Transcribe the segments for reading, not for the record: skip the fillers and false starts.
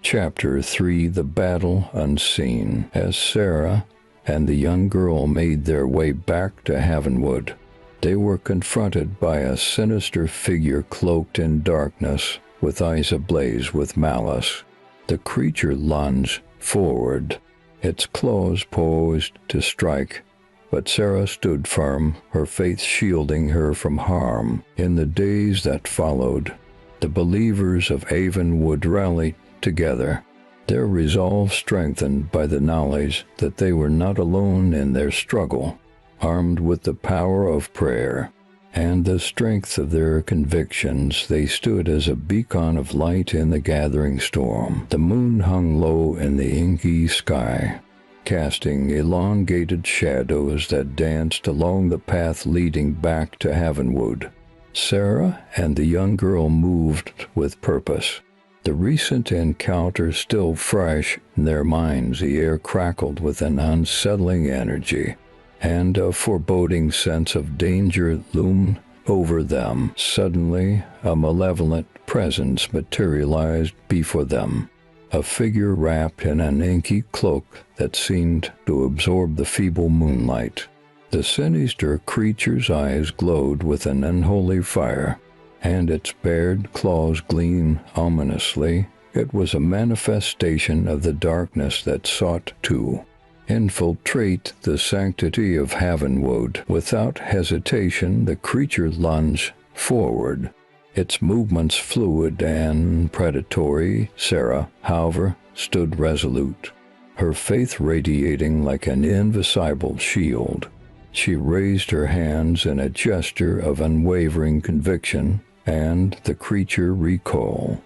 Chapter 3: The Battle Unseen. As Sarah and the young girl made their way back to Havenwood, they were confronted by a sinister figure cloaked in darkness, with eyes ablaze with malice. The creature lunged forward, its claws poised to strike, but Sarah stood firm, her faith shielding her from harm. In the days that followed, the believers of Havenwood rallied together, their resolve strengthened by the knowledge that they were not alone in their struggle. Armed with the power of prayer and the strength of their convictions, they stood as a beacon of light in the gathering storm. The moon hung low in the inky sky, casting elongated shadows that danced along the path leading back to Havenwood. Sarah and the young girl moved with purpose. The recent encounter still fresh in their minds, the air crackled with an unsettling energy, and a foreboding sense of danger loomed over them. Suddenly, a malevolent presence materialized before them, a figure wrapped in an inky cloak that seemed to absorb the feeble moonlight. The sinister creature's eyes glowed with an unholy fire, and its bared claws gleamed ominously. It was a manifestation of the darkness that sought to infiltrate the sanctity of Havenwood. Without hesitation, the creature lunged forward, its movements fluid and predatory. Sarah, however, stood resolute, her faith radiating like an invisible shield. She raised her hands in a gesture of unwavering conviction, and the creature recoiled,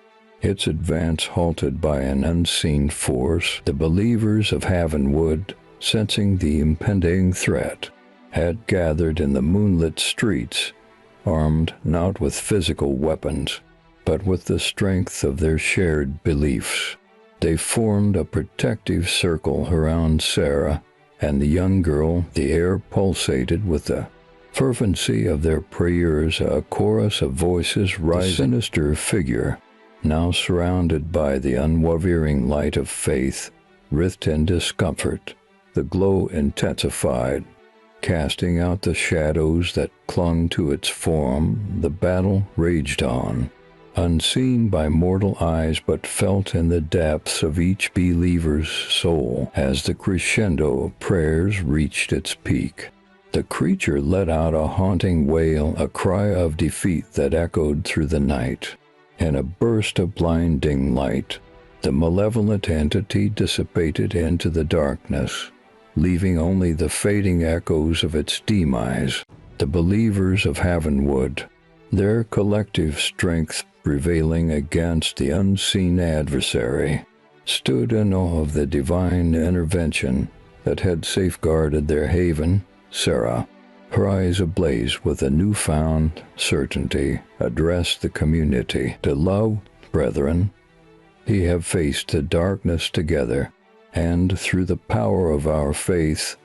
its advance halted by an unseen force. The believers of Havenwood, sensing the impending threat, had gathered in the moonlit streets, armed not with physical weapons, but with the strength of their shared beliefs. They formed a protective circle around Sarah and the young girl. The air pulsated with the fervency of their prayers, a chorus of voices rising. The sinister figure, now surrounded by the unwavering light of faith, writhed in discomfort. The glow intensified, casting out the shadows that clung to its form. The battle raged on, unseen by mortal eyes but felt in the depths of each believer's soul. As the crescendo of prayers reached its peak, the creature let out a haunting wail, a cry of defeat that echoed through the night. In a burst of blinding light, the malevolent entity dissipated into the darkness, leaving only the fading echoes of its demise. The believers of Havenwood, their collective strength prevailing against the unseen adversary, stood in awe of the divine intervention that had safeguarded their haven. Sarah, her eyes ablaze with a newfound certainty, addressed the community. "Beloved brethren, we have faced the darkness together, and through the power of our faith,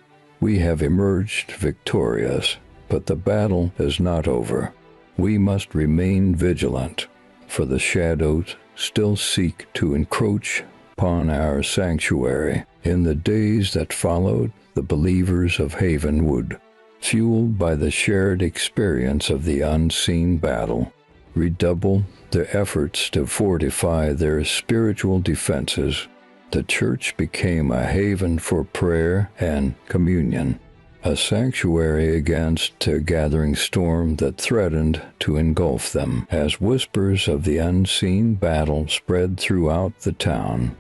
we have emerged victorious. But the battle is not over. We must remain vigilant, for the shadows still seek to encroach upon our sanctuary." In the days that followed, the believers of Havenwood, fueled by the shared experience of the unseen battle, redoubled their efforts to fortify their spiritual defenses. The church became a haven for prayer and communion, a sanctuary against a gathering storm that threatened to engulf them. As whispers of the unseen battle spread throughout the town,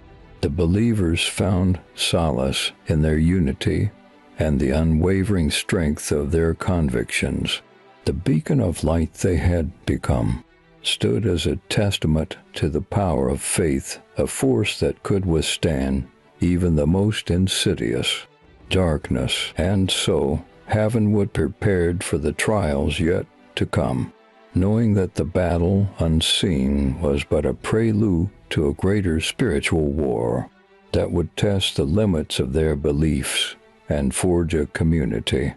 the believers found solace in their unity and the unwavering strength of their convictions. The beacon of light they had become stood as a testament to the power of faith, a force that could withstand even the most insidious darkness. And so, Havenwood prepared for the trials yet to come, knowing that the battle unseen was but a prelude to a greater spiritual war that would test the limits of their beliefs and forge a community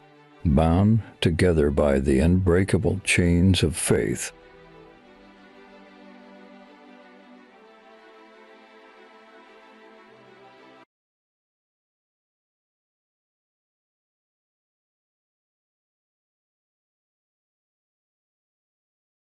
bound together by the unbreakable chains of faith.